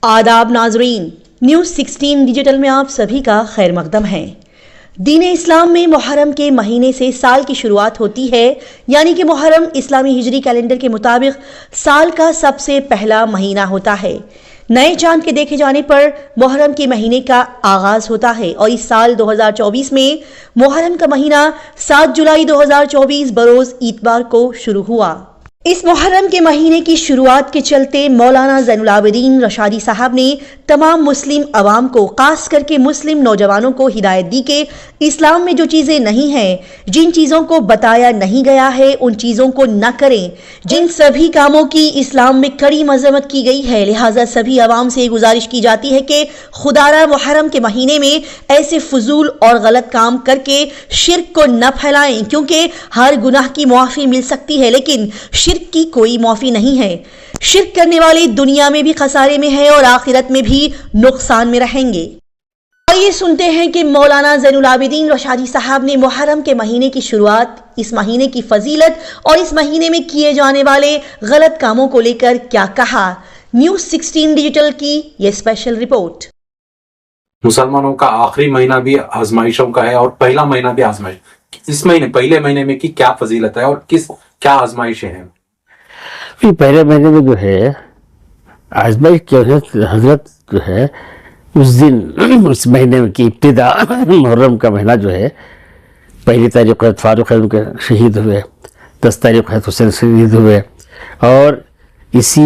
आदाब नाजरीन, news 16 digital में आप सभी का खैर मकदम है। दीन इस्लाम में मुहर्रम के महीने से साल की शुरुआत होती है, यानी कि मुहर्रम इस्लामी हिजरी कैलेंडर के मुताबिक साल का सबसे पहला महीना होता है। नए चांद के देखे जाने पर मुहर्रम के महीने का आगाज होता है और इस साल 2024 में मुहर्रम का महीना 7 जुलाई 2024 बरोज इतवार को शुरू हुआ। इस मुहर्रम के महीने की शुरुआत के चलते मौलाना ज़ैनुल आबिदीन रशादी साहब ने तमाम मुस्लिम अवाम को, खास करके मुस्लिम नौजवानों को हिदायत दी कि इस्लाम में जो चीज़ें नहीं हैं, जिन चीज़ों को बताया नहीं गया है, उन चीज़ों को न करें। जिन सभी कामों की इस्लाम में कड़ी मजम्मत की गई है, लिहाजा सभी अवाम से गुजारिश की जाती है कि खुदारा मुहर्रम के महीने में ऐसे फजूल और गलत काम करके शिर्क को न फैलाएं, क्योंकि हर गुनाह की मुआफ़ी मिल सकती है लेकिन शिर्क की कोई माफी नहीं है। शिर्क करने वाले दुनिया में भी खसारे में है और आखिरत में भी नुकसान में रहेंगे। आइए सुनते हैं कि मौलाना ज़ैनुल आबिदीन रशादी साहब ने मुहर्रम के महीने की शुरुआत, इस महीने की फजीलत और इस महीने में किए जाने वाले गलत कामों को लेकर क्या कहा। न्यूज़ 16 डिजिटल की यह स्पेशल रिपोर्ट। मुसलमानों का आखिरी महीना भी आजमाइशों का है और पहला महीना भी आजमाइश। इस महीने, पहले महीने में की क्या फजीलत है और क्या आजमाइशें हैं? पहले महीने में जो है आजमाइश क्या है, हजरत जो है उस दिन उस महीने की इब्तिदा मुहर्रम का महीना जो है, पहली तारीख को फारूक के शहीद हुए, 10 तारीख को हुसैन शहीद हुए और इसी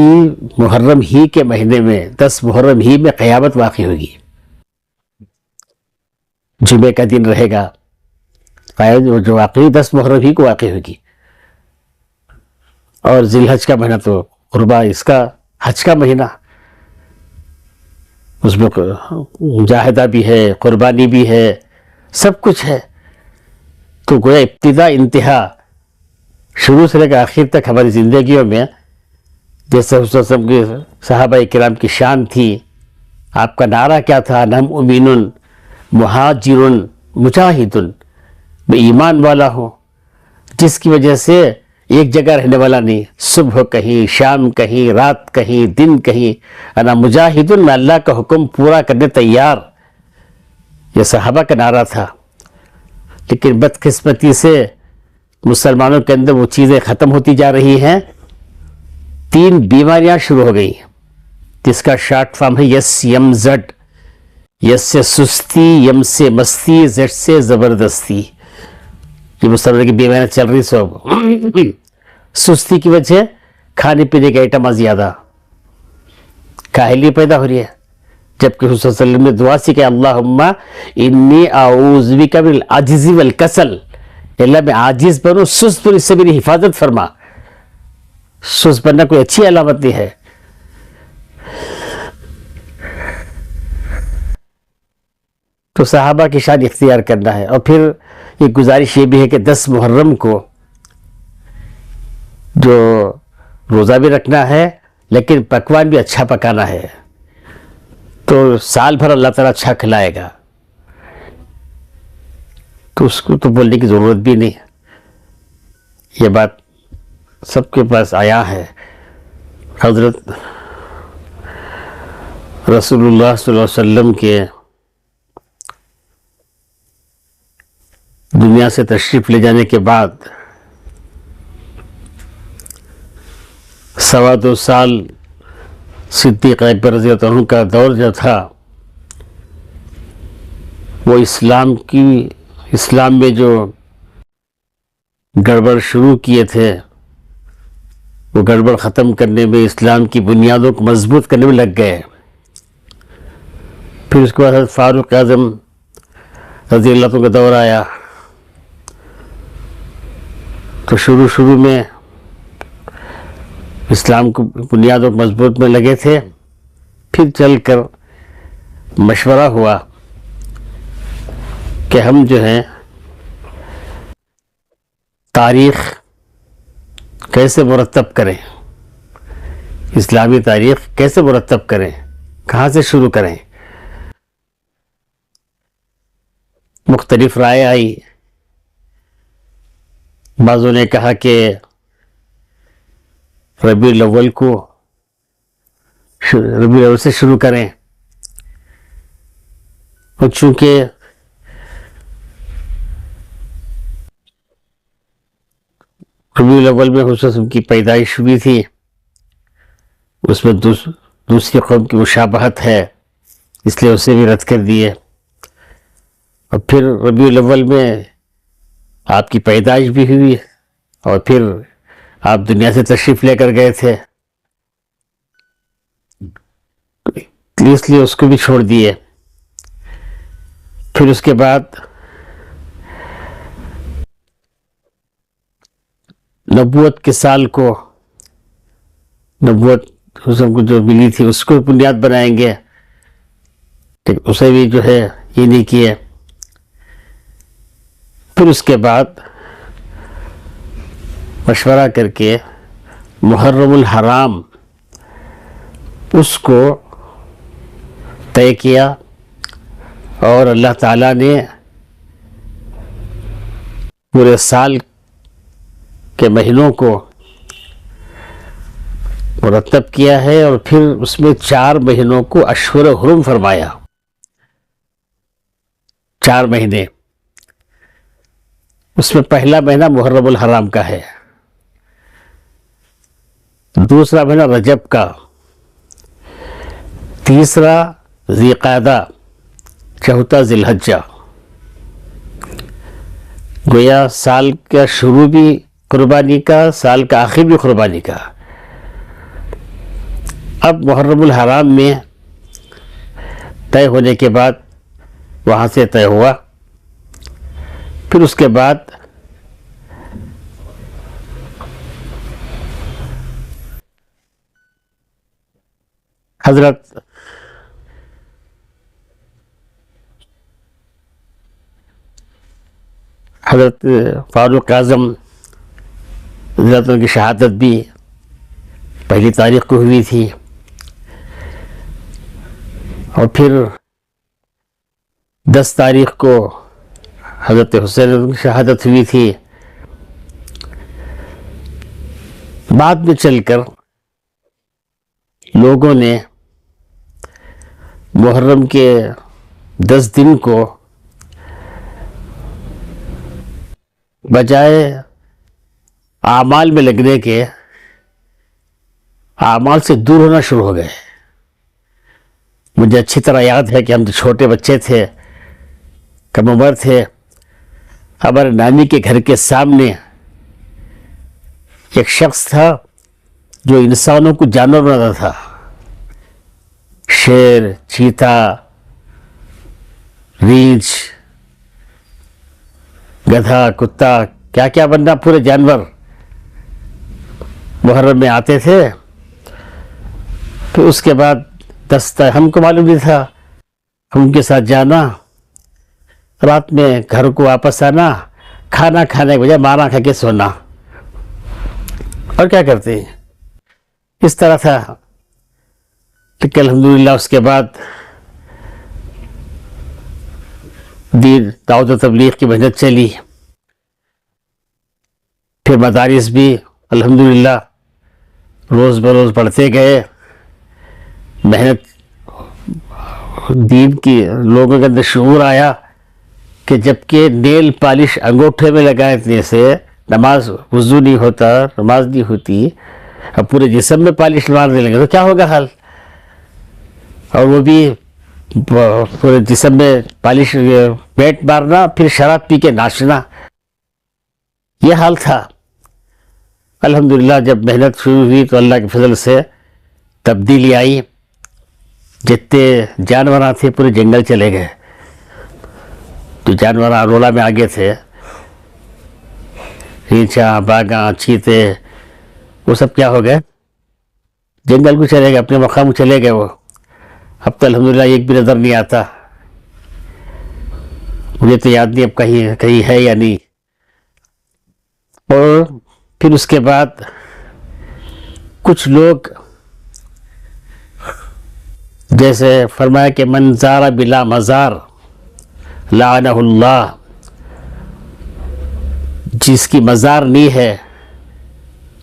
मुहर्रम ही के महीने में 10 मुहर्रम ही में क़यामत वाक़ई होगी। जुमे का दिन रहेगा, जो वाक़ई 10 मुहर्रम ही को वाक़ई होगी। और जिलहज का महीना तो कुर्बा, इसका हज का महीना, उसमें मुजाहिदा भी है, कुर्बानी भी है, सब कुछ है। तो गोया इब्तिदा इंतहा शुरू से लेकर आखिर तक हमारी ज़िंदगियों में जैसे हुज़ूर के सहाबा किराम की शान थी। आपका नारा क्या था? नम उमीनुन मुहाजिरुन मुजाहिदुन, मैं ईमान वाला हूँ जिसकी वजह से एक जगह रहने वाला नहीं, सुबह कहीं, शाम कहीं, रात कहीं, दिन कहीं, अना मुजाहिदुन, मैं अल्लाह का हुक्म पूरा करने तैयार। यह सहाबा का नारा था। लेकिन बदकिस्मती से मुसलमानों के अंदर वो चीज़ें ख़त्म होती जा रही हैं। 3 बीमारियां शुरू हो गई जिसका शॉर्ट फॉर्म है यस यम जड। यस से सुस्ती, यम से मस्ती, जड से ज़बरदस्ती। ये मुसलमान की बीमारियां चल रही सब। सुस्ती की वजह खाने पीने के आइटम ज़्यादा, काहली पैदा हो रही है। जबकि हुज़ूर सल्लल्लाहु अलैहि वसल्लम ने दुआ सी कि अल्लाहुम्मा इन्नी आऊज़ु बिका मिनल आजिज़ि वल कसल, अल्लाह मैं आजिज़ बनूं, सुस्त बनूं, इससे मेरी हिफाजत फरमा। सुस्त बनना कोई अच्छी अलामत नहीं है। तो सहाबा की शान इख्तियार करना है। और फिर ये गुजारिश ये भी है कि 10 मुहर्रम को जो रोज़ा भी रखना है लेकिन पकवान भी अच्छा पकाना है, तो साल भर अल्लाह ताला अच्छा खिलाएगा। तो उसको तो बोलने की ज़रूरत भी नहीं, ये बात सबके पास आया है। हज़रत रसूलुल्लाह सल्लल्लाहु अलैहि वसल्लम के दुनिया से तशरीफ़ ले जाने के बाद 2.25 साल सिद्दीक़ अकबर रज़ियल्लाहु अन्हु का दौर जो था, वो इस्लाम में जो गड़बड़ शुरू किए थे वो गड़बड़ ख़त्म करने में, इस्लाम की बुनियादों को मजबूत करने में लग गए। फिर उसके बाद फारूक आज़म रज़ियल्लाहु अन्हु का दौर आया। तो शुरू में इस्लाम को बुनियादों मजबूत में लगे थे। फिर चलकर मशवरा हुआ कि हम जो हैं तारीख़ कैसे मुरतब करें, इस्लामी तारीख़ कैसे मुरतब करें, कहाँ से शुरू करें। मुख्तलिफ राय आई। बाज़ों ने कहा कि रबीउल अव्वल को ربیع الاول سے شروع کریں. اور چونکہ ربیع الاول میں حضرت وسلم کی پیدائش ہوئی تھی، اس میں دوسری قوم کی مشابہت ہے، اس لیے اسے بھی رد کر دیے. اور پھر ربیع الاول میں آپ کی پیدائش بھی ہوئی اور پھر آپ دنیا سے تشریف لے کر گئے تھے، اس لیے اس کو بھی چھوڑ دیے. پھر اس کے بعد نبوت کے سال کو، نبوت حسن کو جو ملی تھی اس کو بنیاد بنائیں گے، اسے بھی جو ہے یہ نہیں کیے. پھر اس کے بعد مشورہ کر کے محرم الحرام اس کو طے کیا، اور اللہ تعالیٰ نے پورے سال کے مہینوں کو مرتب کیا ہے، اور پھر اس میں 4 مہینوں کو اشہر حرم فرمایا. 4 مہینے، اس میں پہلا مہینہ محرم الحرام کا ہے، دوسرا مہینہ رجب کا، تیسرا ذی قعدہ، چوتھا ذی الحجہ. گویا سال کا شروع بھی قربانی کا، سال کا آخر بھی قربانی کا. اب محرم الحرام میں طے ہونے کے بعد وہاں سے طے ہوا. پھر اس کے بعد حضرت فاروق اعظم حضرت ان کی شہادت بھی 1 تاریخ کو ہوئی تھی، اور پھر 10 تاریخ کو حضرت حسین کی شہادت ہوئی تھی. بعد میں چل کر لوگوں نے محرم کے 10 دن کو بجائے اعمال میں لگنے کے اعمال سے دور ہونا شروع ہو گئے. مجھے اچھی طرح یاد ہے کہ ہم جو چھوٹے بچے تھے، کم عمر تھے، ہمارے نانی کے گھر کے سامنے ایک شخص تھا جو انسانوں کو جانور بناتا تھا. شیر، چیتا، ریچھ، گدھا، کتا، کیا کیا بننا، پورے جانور محرم میں آتے تھے. پھر اس کے بعد ہم کو معلوم نہیں تھا، ہم ان کے ساتھ جانا، رات میں گھر کو واپس آنا، کھانا کھانے کے بجائے مارا کھا کے سونا، اور کیا کرتے ہیں. اس طرح تھا. لیکن الحمدللہ اس کے بعد دین دعوت و تبلیغ کی محنت چلی. پھر مدارس بھی الحمدللہ روز بروز بڑھتے گئے. محنت دین کی لوگوں کے اندر شعور آیا کہ جبکہ نیل پالش انگوٹھے میں لگانے سے نماز وضو نہیں ہوتا، نماز نہیں ہوتی، اب پورے جسم میں پالش مارنے لگے تو کیا ہوگا حال. اور وہ بھی پورے جسم میں پالش پیٹ مارنا، پھر شراب پی کے ناچنا، یہ حال تھا. الحمدللہ جب محنت شروع ہوئی تو اللہ کے فضل سے تبدیلی آئی. جتنے جانور تھے پورے جنگل چلے گئے. جو جانور ارولا میں آگے تھے، ریچھاں، باگاں، چیتے، وہ سب کیا ہو گئے، جنگل کو چلے گئے، اپنے مقام کو چلے گئے. وہ اب تو الحمدللہ ایک بھی نظر نہیں آتا. مجھے تو یاد نہیں اب کہیں ہے یا نہیں. اور پھر اس کے بعد کچھ لوگ جیسے فرمایا کہ من زار بلا مزار لعنہ اللہ، جس کی مزار نہیں ہے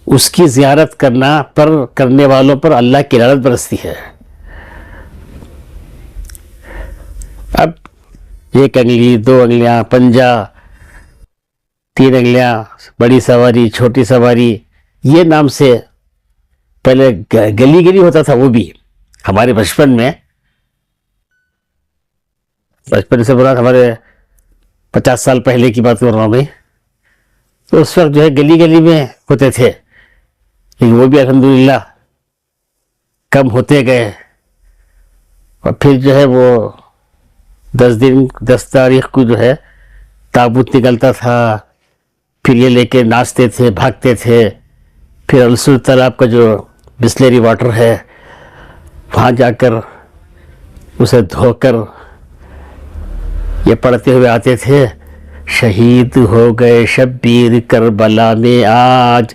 اس کی زیارت کرنے والوں پر اللہ کی لعنت برستی ہے. اب ایک انگلی، دو انگلیاں، پنجہ، 3 انگلیاں، بڑی سواری، چھوٹی سواری، یہ نام سے پہلے گلی گلی ہوتا تھا. وہ بھی ہمارے بچپن میں، بچپن سے برا ہمارے 50 سال پہلے کی بات کر رہا ہوں میں، تو اس وقت جو ہے گلی گلی میں ہوتے تھے، لیکن وہ بھی الحمدللہ کم ہوتے گئے. اور پھر جو ہے وہ 10 تاریخ کو جو ہے تابوت نکلتا تھا، پھر یہ لے کے ناچتے تھے، بھاگتے تھے. پھر السر تالاب کا جو بسلری واٹر ہے وہاں جا کر اسے دھو کر یہ پڑھتے ہوئے آتے تھے، شہید ہو گئے شبیر کربلا میں آج،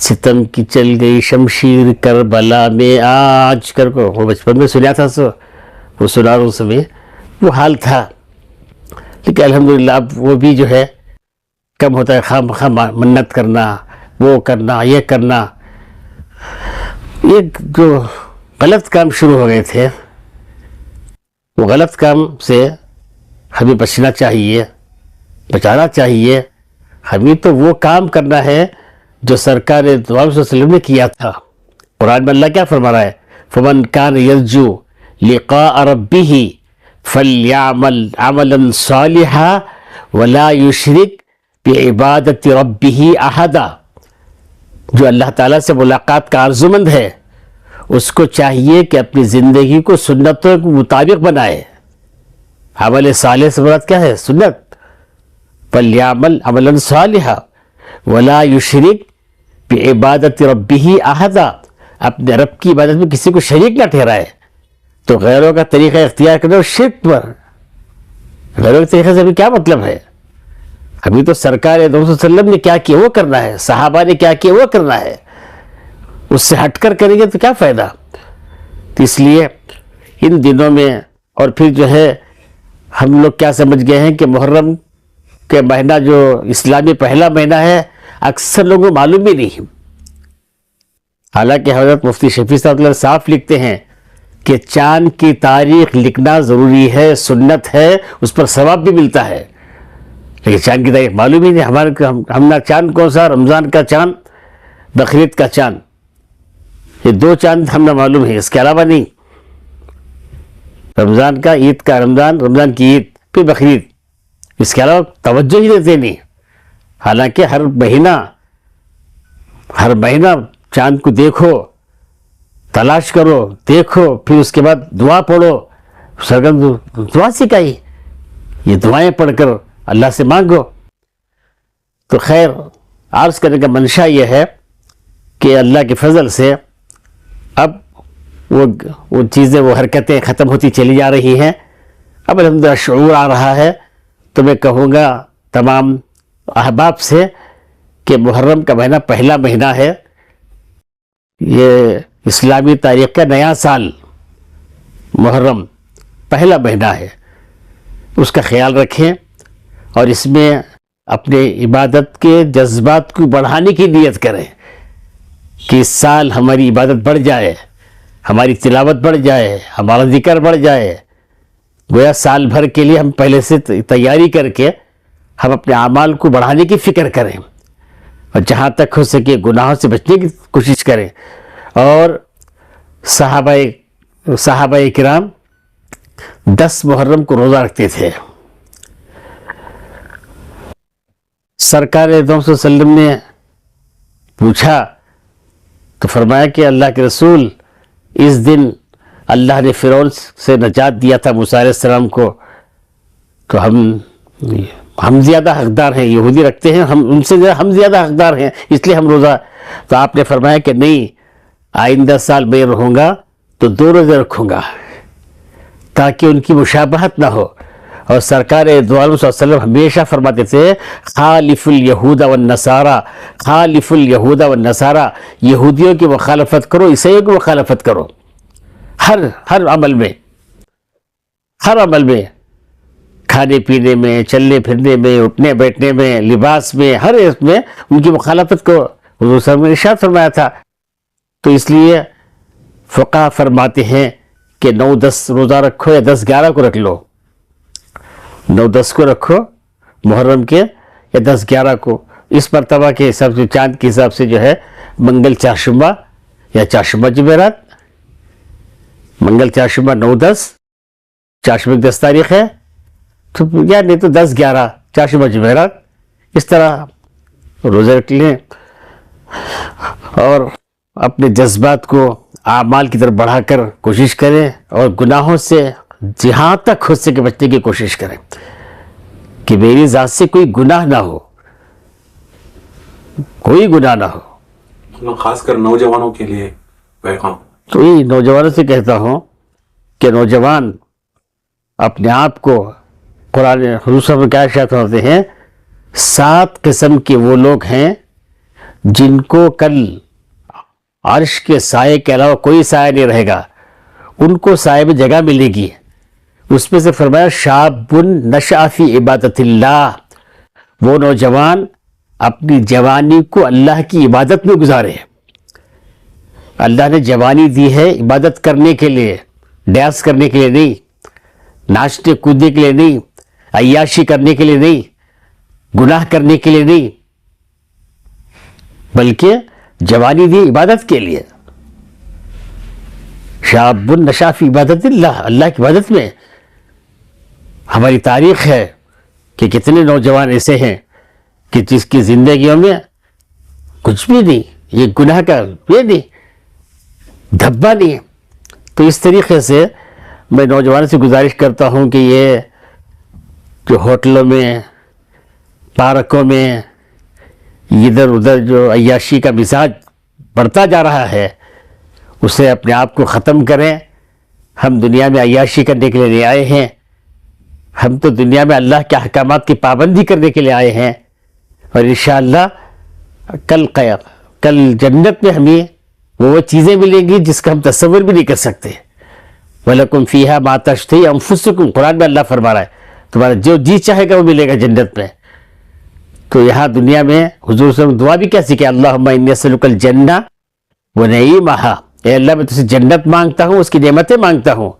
ستم کی چل گئی شمشیر کربلا میں آج کر کو. وہ بچپن میں سنیا تھا، سو وہ سنا رہا ہوں سمیں، وہ حال تھا. لیکن الحمدللہ اب وہ بھی جو ہے کم ہوتا ہے. خواہ مخواہ منت کرنا، وہ کرنا، یہ کرنا، یہ جو غلط کام شروع ہو گئے تھے، وہ غلط کام سے ہمیں بچنا چاہیے، بچانا چاہیے. ہمیں تو وہ کام کرنا ہے جو سرکار دو عالم صلی اللہ علیہ وسلم نے کیا تھا. قرآن میں اللہ کیا فرما رہا ہے؟ فمن کان یرجو لقاء ربہ فلیعمل عملا صالحا ولا یشرک بعبادت ربہ احدا. جو اللہ تعالیٰ سے ملاقات کا آرزومند ہے اس کو چاہیے کہ اپنی زندگی کو سنتوں کے مطابق بنائے. عمل صالح سے مراد کیا ہے؟ سنت. فلیعمل عملا صالحا ولا یشرک بعبادت ربہ احدا. اپنے رب کی عبادت میں کسی کو شریک نہ ٹھہرائے. تو غیروں کا طریقہ اختیار کرنا شرک پر. غیروں کے طریقے سے بھی کیا مطلب ہے؟ ابھی تو سرکار دو علیہ وسلم نے کیا کیا وہ کرنا ہے، صحابہ نے کیا کیا وہ کرنا ہے. اس سے ہٹ کر کریں گے تو کیا فائدہ؟ تو اس لیے ان دنوں میں، اور پھر جو ہے ہم لوگ کیا سمجھ گئے ہیں کہ محرم کے مہینہ جو اسلامی پہلا مہینہ ہے اکثر لوگوں کو معلوم بھی نہیں. حالانکہ حضرت مفتی شفیع صاحب اللہ صاف لکھتے ہیں کہ چاند کی تاریخ لکھنا ضروری ہے، سنت ہے، اس پر ثواب بھی ملتا ہے. لیکن چاند کی تاریخ معلوم ہی نہیں. ہم نہ چاند کون سا، رمضان کا چاند، بقرعید کا چاند، یہ 2 چاند ہم نہ معلوم ہے، اس کے علاوہ نہیں. رمضان کا، عید کا رمضان، رمضان کی عید، پھر بقرعید، اس کے علاوہ توجہ ہی دیتے نہیں. حالانکہ ہر مہینہ چاند کو دیکھو، تلاش کرو، دیکھو، پھر اس کے بعد دعا پڑھو. سرگرم دعا سکھائی، یہ دعائیں پڑھ کر اللہ سے مانگو. تو خیر، عرض کرنے کا منشا یہ ہے کہ اللہ کے فضل سے اب وہ چیزیں، وہ حرکتیں ختم ہوتی چلی جا رہی ہیں. اب الحمدللہ شعور آ رہا ہے. تو میں کہوں گا تمام احباب سے کہ محرم کا مہینہ پہلا مہینہ ہے، یہ اسلامی تاریخ کا نیا سال. محرم پہلا مہینہ ہے، اس کا خیال رکھیں اور اس میں اپنے عبادت کے جذبات کو بڑھانے کی نیت کریں کہ اس سال ہماری عبادت بڑھ جائے، ہماری تلاوت بڑھ جائے، ہمارا ذکر بڑھ جائے. گویا سال بھر کے لیے ہم پہلے سے تیاری کر کے ہم اپنے اعمال کو بڑھانے کی فکر کریں، اور جہاں تک ہو سکے گناہوں سے بچنے کی کوشش کریں. اور صحابہ کرام 10 محرم کو روزہ رکھتے تھے. سرکار دو علیہ وسلم نے پوچھا تو فرمایا کہ اللہ کے رسول، اس دن اللہ نے فرعون سے نجات دیا تھا موسیٰ علیہ السلام کو، تو ہم زیادہ حقدار ہیں، یہودی رکھتے ہیں، ہم زیادہ حقدار ہیں، اس لیے ہم روزہ. تو آپ نے فرمایا کہ نہیں، آئندہ سال میں رہوں گا تو 2 روزے رکھوں گا تاکہ ان کی مشابہت نہ ہو. اور سرکار دو عالم صلی اللہ علیہ وسلم ہمیشہ فرماتے تھے خالف الیہود والنصارى، خالف الیہود والنصارى، یہودیوں کی مخالفت کرو، عیسائیوں کی مخالفت کرو. ہر عمل میں، کھانے پینے میں، چلنے پھرنے میں، اٹھنے بیٹھنے میں، لباس میں، ہر ایک میں ان کی مخالفت کو حضور صلی اللہ علیہ وسلم نے ارشاد فرمایا تھا. تو اس لیے فقہ فرماتے ہیں کہ 9-10 روزہ رکھو یا 10-11 کو رکھ لو، 9-10 को रखो मुहर्रम के, या 10-11 को। इस मरतबा के हिसाब से, चांद के हिसाब से जो है मंगल चारशुम्बा या चारशुम्बा जुमेरात, मंगल चारशुम्बा 9-10, चारशुम्बा की 10 तारीख है, तो या नहीं तो 10-11 चारशुम्बा जुमेरात, इस तरह रोज़े रख लें और अपने जज्बात को आमाल की तरफ बढ़ाकर कोशिश करें और गुनाहों से जहाँ तक खुद से बचने की कोशिश करें कि मेरी ज़ात से कोई गुनाह ना हो, कोई गुनाह ना हो। खासकर नौजवानों के लिए पैगाम। तो ये नौजवानों से कहता हूँ कि नौजवान अपने आप को, कुरान हुजूर में क्या इरशाद होते हैं, 7 किस्म के वो लोग हैं जिनको कल अर्श के साये के अलावा कोई साया नहीं रहेगा, उनको साये में जगह मिलेगी। उसमें से फरमाया शाबुन नशअ फी इबादतिल्लाह, वो नौजवान अपनी जवानी को अल्लाह की इबादत में गुजारे। अल्लाह ने जवानी दी है इबादत करने के लिए, डांस करने के लिए नहीं, नाचने कूदने के लिए नहीं, अय्याशी करने के लिए नहीं, गुनाह करने के लिए नहीं, बल्कि जवानी दी इबादत के लिए। शाबुन नशअ फी इबादतिल्लाह, अल्लाह की इबादत में। हमारी तारीख है कि कितने नौजवान ऐसे हैं कि जिसकी जिंदगियों में कुछ भी नहीं, ये गुनाह का ये नहीं, धब्बा नहीं। तो इस तरीके से मैं नौजवानों से गुजारिश करता हूँ कि ये जो होटलों में, पार्कों में इधर उधर जो अय्याशी का मिजाज बढ़ता जा रहा है, उसे अपने आप को ख़त्म करें। हम दुनिया में अय्याशी करने के लिए नहीं आए हैं, हम तो दुनिया में अल्लाह के अहकामात की पाबंदी करने के लिए आए हैं। और इंशाअल्लाह कल जन्नत में हमें वो चीज़ें मिलेंगी जिसका हम तस्वर भी नहीं कर सकते। वलकुम फ़ीहा मा तश्तही अनफुसुकुम, कुरान में अल्लाह फरमा रहा है, तुम्हारा जो जी चाहेगा वो मिलेगा जन्नत में। तो यहाँ दुनिया में हुजूर से दुआ भी क्या सीखे, अल्लाहुम्मा इन्नी अस्अलुकल जन्नह व नईमहा, ए अल्लाह मैं तुझसे जन्नत मांगता हूँ, उसकी नेमतें मांगता हूँ।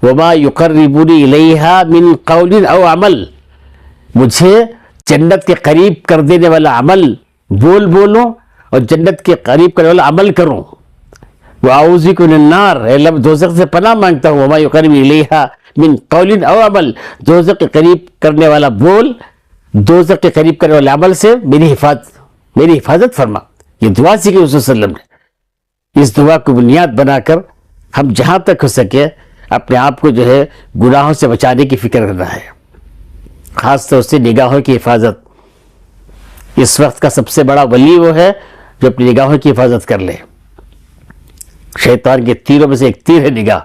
वमा युक़र्रिबुनी इलैहा मिन क़ौलिन औ अमल, मुझे जन्नत के करीब कर देने वाला अमल बोलो और जन्नत के करीब करने वाला अमल करूँ। व आऊज़ु बिका मिनन नार, अल्लाह मैं दोज़ख से पनाह मांगता हूँ। वमा युक़र्रिबुनी इलैहा मिन क़ौलिन औ अमल, दोज़ख के करीब करने वाला बोल, दोज़ख के करीब करने वाले अमल से मेरी हिफाजत फरमा। ये दुआ सीखी रसूल सल्लल्लाहु अलैहि वसल्लम ने। इस दुआ को बुनियाद बनाकर हम जहाँ तक हो सके अपने आप को जो है गुनाहों से बचाने की फिक्र करना है, ख़ास तौर से निगाहों की हिफाजत। इस वक्त का सबसे बड़ा वली वो है जो अपनी निगाहों की हिफाजत कर ले। शैतान के तीरों में से एक तीर है निगाह।